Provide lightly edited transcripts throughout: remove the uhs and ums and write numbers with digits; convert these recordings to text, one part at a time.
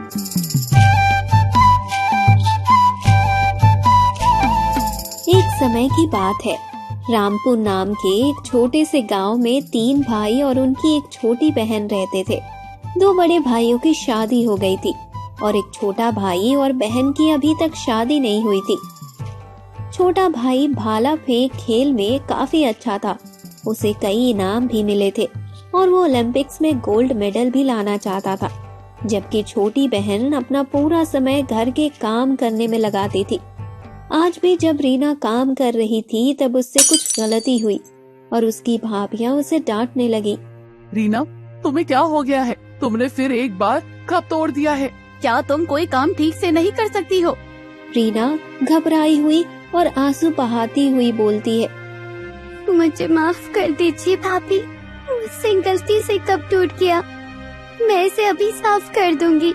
एक समय की बात है। रामपुर नाम के एक छोटे से गांव में 3 भाई और उनकी एक छोटी बहन रहते थे। 2 बड़े भाइयों की शादी हो गई थी और एक छोटा भाई और बहन की अभी तक शादी नहीं हुई थी। छोटा भाई भाला फेंक खेल में काफी अच्छा था। उसे कई इनाम भी मिले थे और वो ओलंपिक्स में गोल्ड मेडल भी लाना चाहता था, जबकि छोटी बहन अपना पूरा समय घर के काम करने में लगाती थी। आज भी जब रीना काम कर रही थी तब उससे कुछ गलती हुई और उसकी भाभियां उसे डांटने लगी। रीना, तुम्हें क्या हो गया है? तुमने फिर एक बार कप तोड़ दिया है। क्या तुम कोई काम ठीक से नहीं कर सकती हो? रीना घबराई हुई और आंसू बहाती हुई बोलती है। मुझे माफ कर दीजिए भाभी, मुझसे गलती से कप टूट गया, मैं इसे अभी साफ कर दूंगी।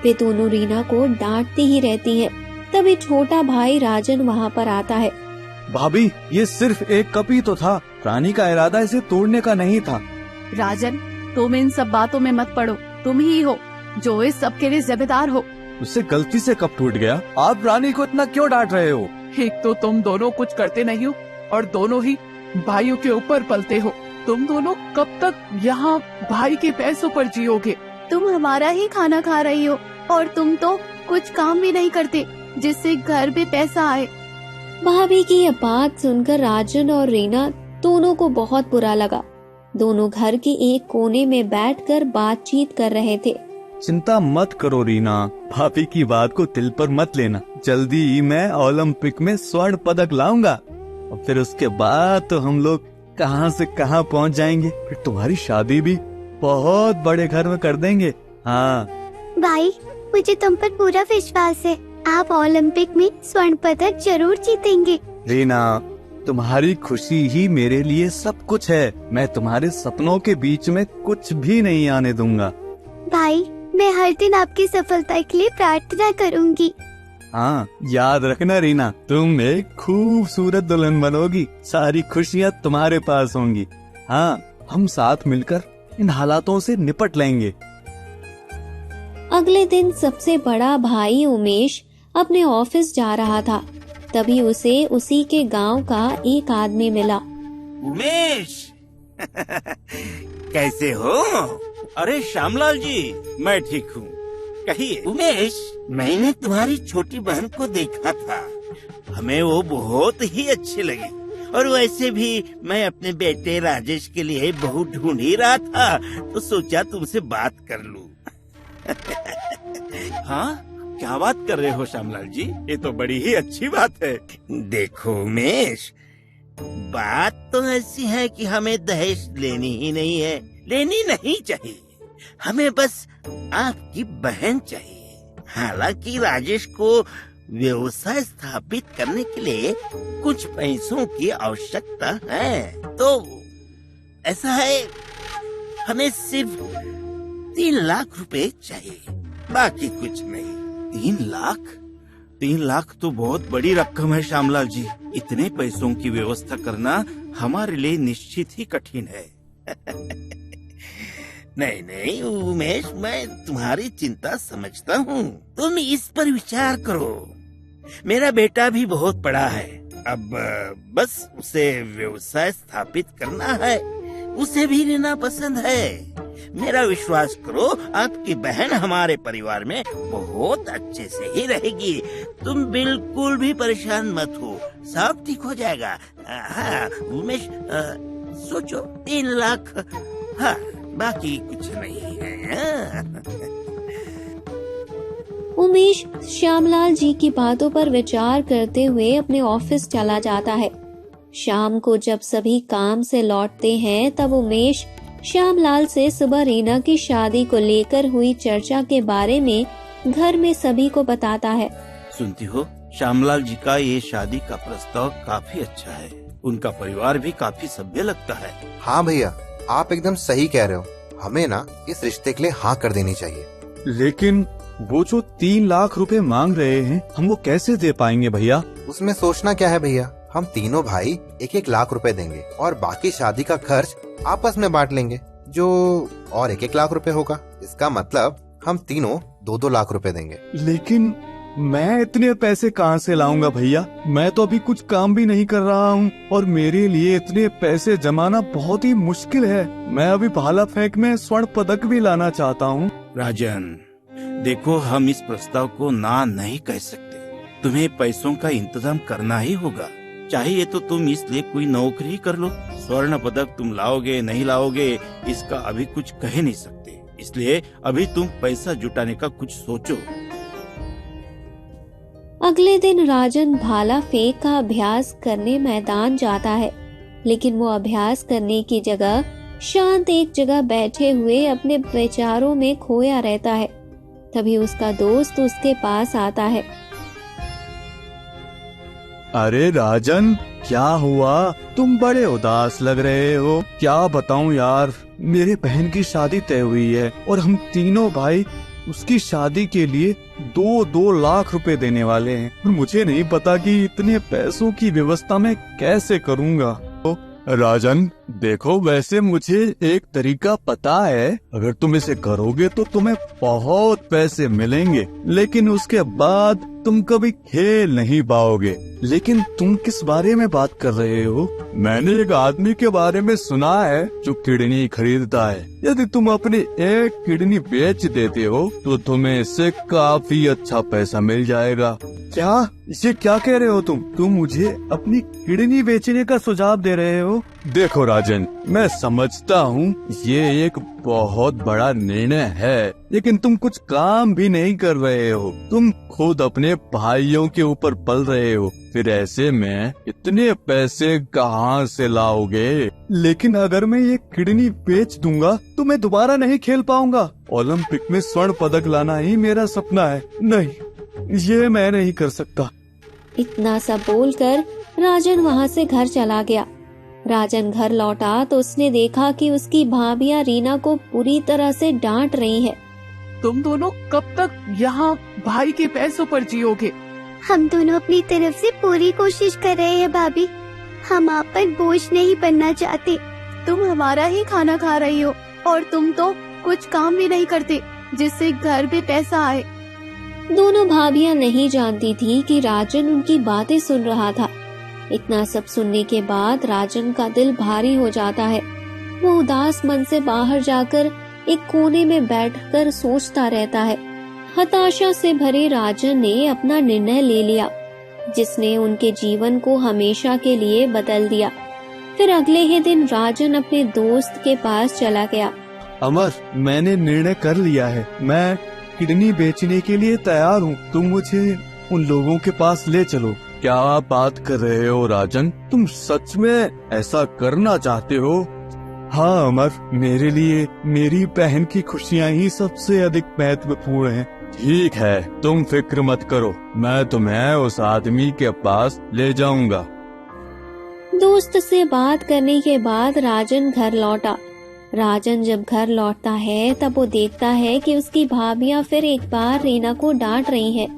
वे दोनों रीना को डांटती ही रहती हैं। तभी छोटा भाई राजन वहाँ पर आता है। भाभी, ये सिर्फ एक कप ही तो था, रानी का इरादा इसे तोड़ने का नहीं था। राजन, तुम इन सब बातों में मत पड़ो, तुम ही हो जो इस सब के लिए जिम्मेदार हो। उससे गलती से कप टूट गया, आप रानी को इतना क्यों डांट रहे हो? एक तो तुम दोनों कुछ करते नहीं हो और दोनों ही भाइयों के ऊपर पलते हो। तुम दोनों कब तक यहाँ भाई के पैसों पर जियोगे? तुम हमारा ही खाना खा रही हो और तुम तो कुछ काम भी नहीं करते जिससे घर में पैसा आए। भाभी की यह बात सुनकर राजन और रीना दोनों को बहुत बुरा लगा। दोनों घर के एक कोने में बैठकर बातचीत कर रहे थे। चिंता मत करो रीना, भाभी की बात को दिल पर मत लेना। जल्दी ही मैं ओलंपिक में स्वर्ण पदक लाऊंगा और फिर उसके बाद तो हम लोग कहां से कहां पहुंच जाएंगे। फिर तुम्हारी शादी भी बहुत बड़े घर में कर देंगे। हाँ भाई, मुझे तुम पर पूरा विश्वास है, आप ओलंपिक में स्वर्ण पदक जरूर जीतेंगे। रीना, तुम्हारी खुशी ही मेरे लिए सब कुछ है। मैं तुम्हारे सपनों के बीच में कुछ भी नहीं आने दूंगा। भाई, मैं हर दिन आपकी सफलता के लिए प्रार्थना करूंगी। हाँ, याद रखना रीना, तुम एक खूबसूरत दुल्हन बनोगी, सारी खुशियाँ तुम्हारे पास होंगी। हाँ, हम साथ मिलकर इन हालातों से निपट लेंगे। अगले दिन सबसे बड़ा भाई उमेश अपने ऑफिस जा रहा था। तभी उसे उसी के गांव का एक आदमी मिला। उमेश कैसे हो? अरे श्यामलाल जी, मैं ठीक हूँ। कहिए। उमेश, मैंने तुम्हारी छोटी बहन को देखा था, हमें वो बहुत ही अच्छी लगी और वैसे भी मैं अपने बेटे राजेश के लिए बहू ढूंढ ही रहा था, तो सोचा तुमसे बात कर लूं। हाँ, क्या बात कर रहे हो श्यामलाल जी? ये तो बड़ी ही अच्छी बात है। देखो उमेश, बात तो ऐसी है कि हमें दहेज लेनी ही नहीं है, लेनी नहीं चाहिए। हमें बस आपकी बहन चाहिए। हालांकि राजेश को व्यवसाय स्थापित करने के लिए कुछ पैसों की आवश्यकता है, तो ऐसा है, हमें सिर्फ 3 लाख रुपए चाहिए, बाकी कुछ नहीं। 3 लाख? 3 लाख तो बहुत बड़ी रकम है श्यामलाल जी। इतने पैसों की व्यवस्था करना हमारे लिए निश्चित ही कठिन है। नहीं नहीं उमेश, मैं तुम्हारी चिंता समझता हूँ। तुम इस पर विचार करो। मेरा बेटा भी बहुत बड़ा है, अब बस उसे व्यवसाय स्थापित करना है, उसे भी लेना पसंद है। मेरा विश्वास करो, आपकी बहन हमारे परिवार में बहुत अच्छे से ही रहेगी। तुम बिल्कुल भी परेशान मत हो, सब ठीक हो जाएगा। हाँ उमेश, सोचो 3 लाख, हाँ बाकी कुछ नहीं है। उमेश श्यामलाल जी की बातों पर विचार करते हुए अपने ऑफिस चला जाता है। शाम को जब सभी काम से लौटते हैं तब उमेश श्यामलाल से सुबह रीना की शादी को लेकर हुई चर्चा के बारे में घर में सभी को बताता है। सुनती हो, श्यामलाल जी का ये शादी का प्रस्ताव काफी अच्छा है, उनका परिवार भी काफी सभ्य लगता है। हाँ भैया, आप एकदम सही कह रहे हो, हमें ना इस रिश्ते के लिए हाँ कर देनी चाहिए। लेकिन वो जो 3 लाख रुपए मांग रहे हैं, हम वो कैसे दे पाएंगे भैया? उसमें सोचना क्या है भैया, हम तीनों भाई 1-1 लाख रुपए देंगे और बाकी शादी का खर्च आपस में बांट लेंगे, जो और 1-1 लाख रुपए होगा। इसका मतलब हम तीनों 2-2 लाख रुपए देंगे। लेकिन मैं इतने पैसे कहाँ से लाऊंगा भैया? मैं तो अभी कुछ काम भी नहीं कर रहा हूँ और मेरे लिए इतने पैसे जमाना बहुत ही मुश्किल है। मैं अभी भाला फेंक में स्वर्ण पदक भी लाना चाहता हूँ। राजन, देखो हम इस प्रस्ताव को ना नहीं कह सकते। तुम्हें पैसों का इंतजाम करना ही होगा। चाहिए तो तुम इसलिए कोई नौकरी कर लो। स्वर्ण पदक तुम लाओगे नहीं लाओगे इसका अभी कुछ कह नहीं सकते, इसलिए अभी तुम पैसा जुटाने का कुछ सोचो। अगले दिन राजन भाला फेंक का अभ्यास करने मैदान जाता है, लेकिन वो अभ्यास करने की जगह शांत एक जगह बैठे हुए अपने विचारों में खोया रहता है। तभी उसका दोस्त उसके पास आता है। अरे राजन, क्या हुआ? तुम बड़े उदास लग रहे हो। क्या बताऊं यार, मेरे बहन की शादी तय हुई है और हम तीनों भाई उसकी शादी के लिए 2-2 लाख रुपए देने वाले हैं और मुझे नहीं पता कि इतने पैसों की व्यवस्था मैं कैसे करूंगा। तो राजन देखो, वैसे मुझे एक तरीका पता है। अगर तुम इसे करोगे तो तुम्हें बहुत पैसे मिलेंगे, लेकिन उसके बाद तुम कभी खेल नहीं पाओगे। लेकिन तुम किस बारे में बात कर रहे हो? मैंने एक आदमी के बारे में सुना है जो किडनी खरीदता है। यदि तुम अपनी एक किडनी बेच देते हो तो तुम्हें इससे काफी अच्छा पैसा मिल जाएगा। क्या? ये क्या कह रहे हो तुम? तुम मुझे अपनी किडनी बेचने का सुझाव दे रहे हो? देखो राजन, मैं समझता हूँ ये एक बहुत बड़ा निर्णय है, लेकिन तुम कुछ काम भी नहीं कर रहे हो। तुम खुद अपने भाइयों के ऊपर पल रहे हो, फिर ऐसे में इतने पैसे कहाँ से लाओगे? लेकिन अगर मैं ये किडनी बेच दूंगा तो मैं दोबारा नहीं खेल पाऊंगा। ओलंपिक में स्वर्ण पदक लाना ही मेरा सपना है। नहीं, ये मैं नहीं कर सकता। इतना सब बोलकर राजन वहाँ से घर चला गया। राजन घर लौटा तो उसने देखा कि उसकी भाभियां रीना को पूरी तरह से डांट रही है। तुम दोनों कब तक यहाँ भाई के पैसों पर जियोगे? हम दोनों अपनी तरफ से पूरी कोशिश कर रहे हैं भाभी। हम आप पर बोझ नहीं बनना चाहते। तुम हमारा ही खाना खा रही हो और तुम तो कुछ काम भी नहीं करते जिससे घर पे पैसा आए। दोनों भाभियां नहीं जानती थी कि राजन उनकी बातें सुन रहा था। इतना सब सुनने के बाद राजन का दिल भारी हो जाता है। वो उदास मन से बाहर जाकर एक कोने में बैठकर सोचता रहता है। हताशा से भरे राजन ने अपना निर्णय ले लिया, जिसने उनके जीवन को हमेशा के लिए बदल दिया। फिर अगले ही दिन राजन अपने दोस्त के पास चला गया। अमर, मैंने निर्णय कर लिया है। मैं किडनी बेचने के लिए तैयार हूँ। तुम मुझे उन लोगों के पास ले चलो। क्या आप बात कर रहे हो राजन? तुम सच में ऐसा करना चाहते हो? हाँ अमर, मेरे लिए मेरी बहन की खुशियाँ ही सबसे अधिक महत्वपूर्ण हैं। ठीक है, तुम फिक्र मत करो, मैं तुम्हें उस आदमी के पास ले जाऊंगा। दोस्त से बात करने के बाद राजन घर लौटा। राजन जब घर लौटता है तब वो देखता है कि उसकी भाभियां फिर एक बार रीना को डांट रही हैं,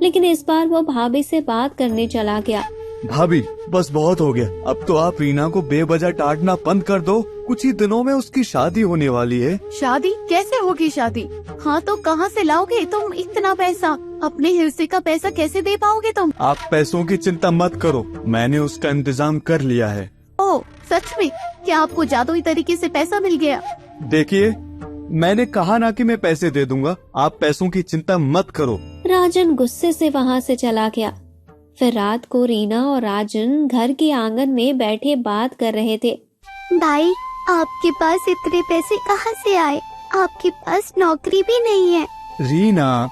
लेकिन इस बार वो भाभी से बात करने चला गया। भाभी, बस बहुत हो गया। अब तो आप रीना को बेवजह डांटना बंद कर दो। कुछ ही दिनों में उसकी शादी होने वाली है। शादी? कैसे होगी शादी? हाँ तो कहाँ से लाओगे तुम इतना पैसा? अपने हिस्से का पैसा कैसे दे पाओगे तुम? आप पैसों की चिंता मत करो, मैंने उसका इंतजाम कर लिया है। ओह सच में? क्या आपको जादुई तरीके से पैसा मिल गया? देखिए, मैंने कहा ना कि मैं पैसे दे दूंगा। आप पैसों की चिंता मत करो। राजन गुस्से से वहाँ से चला गया। फिर रात को रीना और राजन घर के आंगन में बैठे बात कर रहे थे। भाई, आपके पास इतने पैसे कहाँ से आए? आपके पास नौकरी भी नहीं है। रीना,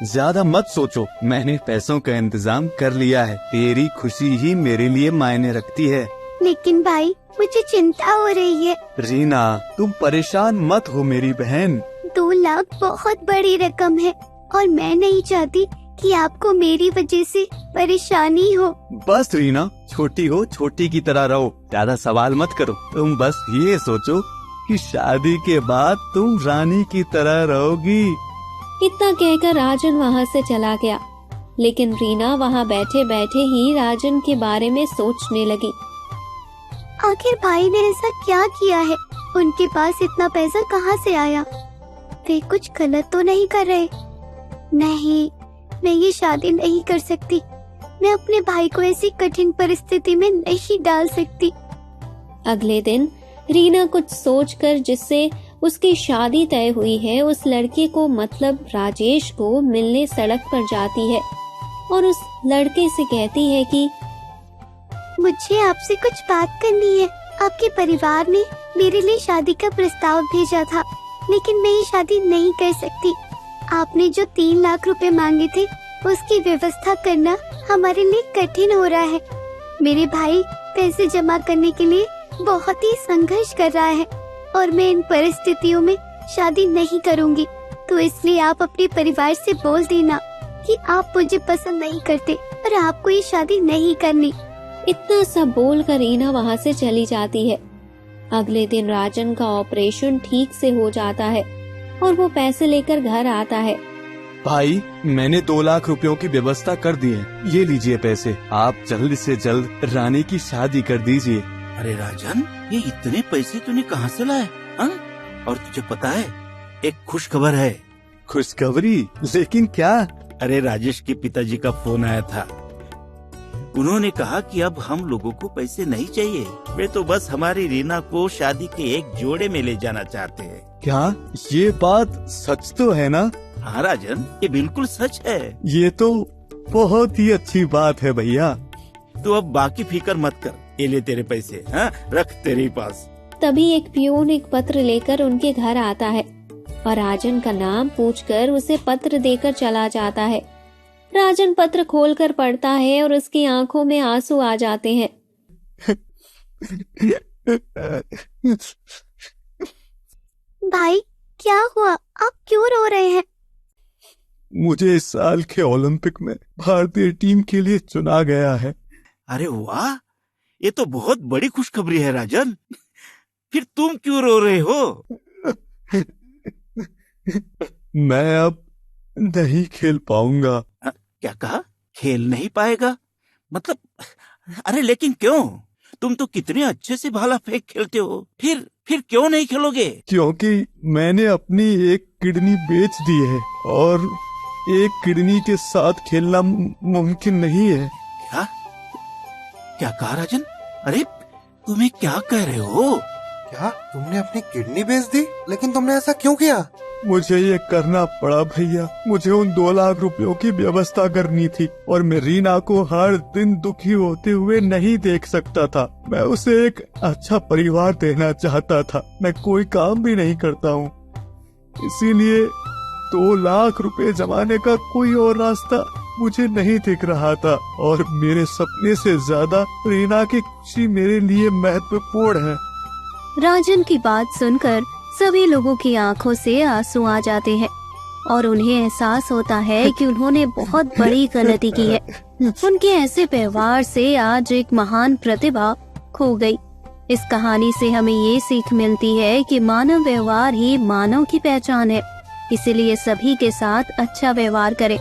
ज्यादा मत सोचो, मैंने पैसों का इंतजाम कर लिया है। तेरी खुशी ही मेरे लिए मायने रखती है। लेकिन भाई, मुझे चिंता हो रही है। रीना, तुम परेशान मत हो मेरी बहन। 2 लाख बहुत बड़ी रकम है और मैं नहीं चाहती कि आपको मेरी वजह से परेशानी हो। बस रीना, छोटी हो छोटी की तरह रहो, ज्यादा सवाल मत करो। तुम बस ये सोचो कि शादी के बाद तुम रानी की तरह रहोगी। इतना कहकर राजन वहाँ से चला गया, लेकिन रीना वहाँ बैठे बैठे ही राजन के बारे में सोचने लगी। आखिर भाई ने ऐसा क्या किया है? उनके पास इतना पैसा कहाँ से आया? वे कुछ गलत तो नहीं कर रहे? नहीं, मैं ये शादी नहीं कर सकती। मैं अपने भाई को ऐसी कठिन परिस्थिति में नहीं डाल सकती। अगले दिन रीना कुछ सोचकर जिससे उसकी शादी तय हुई है उस लड़के को मतलब राजेश को मिलने सड़क पर जाती है और उस लड़के से कहती है कि मुझे आपसे कुछ बात करनी है। आपके परिवार ने मेरे लिए शादी का प्रस्ताव भेजा था, लेकिन मैं ये शादी नहीं कर सकती। आपने जो 3 लाख रुपए मांगे थे उसकी व्यवस्था करना हमारे लिए कठिन हो रहा है। मेरे भाई पैसे जमा करने के लिए बहुत ही संघर्ष कर रहा है और मैं इन परिस्थितियों में शादी नहीं करूंगी। तो इसलिए आप अपने परिवार से बोल देना कि आप मुझे पसंद नहीं करते और आपको ये शादी नहीं करनी। इतना सब बोलकर रीना वहाँ से चली जाती है। अगले दिन राजन का ऑपरेशन ठीक से हो जाता है और वो पैसे लेकर घर आता है। भाई, मैंने 2 लाख रुपयों की व्यवस्था कर दी है। ये लीजिए पैसे, आप जल्द से जल्द रानी की शादी कर दीजिए। अरे राजन, ये इतने पैसे तूने कहाँ से लाए? हाँ? और तुझे पता है, एक खुश खबर है। खुशखबरी? लेकिन क्या? अरे राजेश के पिताजी का फोन आया था। उन्होंने कहा कि अब हम लोगों को पैसे नहीं चाहिए, वे तो बस हमारी रीना को शादी के एक जोड़े में ले जाना चाहते हैं। क्या ये बात सच तो है ना? हाँ राजन, ये बिल्कुल सच है। ये तो बहुत ही अच्छी बात है भैया। तो अब बाकी फिक्र मत कर, ये ले तेरे पैसे, हाँ रख तेरे पास। तभी एक पियून एक पत्र लेकर उनके घर आता है और राजन का नाम पूछकर उसे पत्र देकर चला जाता है। राजन पत्र खोलकर पढ़ता है और उसकी आंखों में आंसू आ जाते हैं। भाई क्या हुआ? आप क्यों रो रहे हैं? मुझे इस साल के ओलंपिक में भारतीय टीम के लिए चुना गया है। अरे वाह, ये तो बहुत बड़ी खुशखबरी है राजन। फिर तुम क्यों रो रहे हो? मैं अब नहीं खेल पाऊंगा। क्या कहा? खेल नहीं पाएगा? मतलब, अरे लेकिन क्यों? तुम तो कितने अच्छे से भाला फेंक खेलते हो। फिर क्यों नहीं खेलोगे? क्योंकि मैंने अपनी एक किडनी बेच दी है और एक किडनी के साथ खेलना मुमकिन नहीं है। क्या? क्या कहा राजन? अरे तुम्हें क्या कह रहे हो? क्या तुमने अपनी किडनी बेच दी? लेकिन तुमने ऐसा क्यों किया? मुझे ये करना पड़ा भैया। मुझे उन 2 लाख रुपयों की व्यवस्था करनी थी और मैं रीना को हर दिन दुखी होते हुए नहीं देख सकता था। मैं उसे एक अच्छा परिवार देना चाहता था। मैं कोई काम भी नहीं करता हूँ, इसीलिए 2 लाख रुपए जमाने का कोई और रास्ता मुझे नहीं दिख रहा था और मेरे सपने से ज्यादा रीना की खुशी मेरे लिए महत्वपूर्ण है। राजन की बात सुनकर सभी लोगों की आंखों से आंसू आ जाते हैं और उन्हें एहसास होता है कि उन्होंने बहुत बड़ी गलती की है। उनके ऐसे व्यवहार से आज एक महान प्रतिभा खो गई। इस कहानी से हमें ये सीख मिलती है कि मानव व्यवहार ही मानव की पहचान है। इसीलिए सभी के साथ अच्छा व्यवहार करें।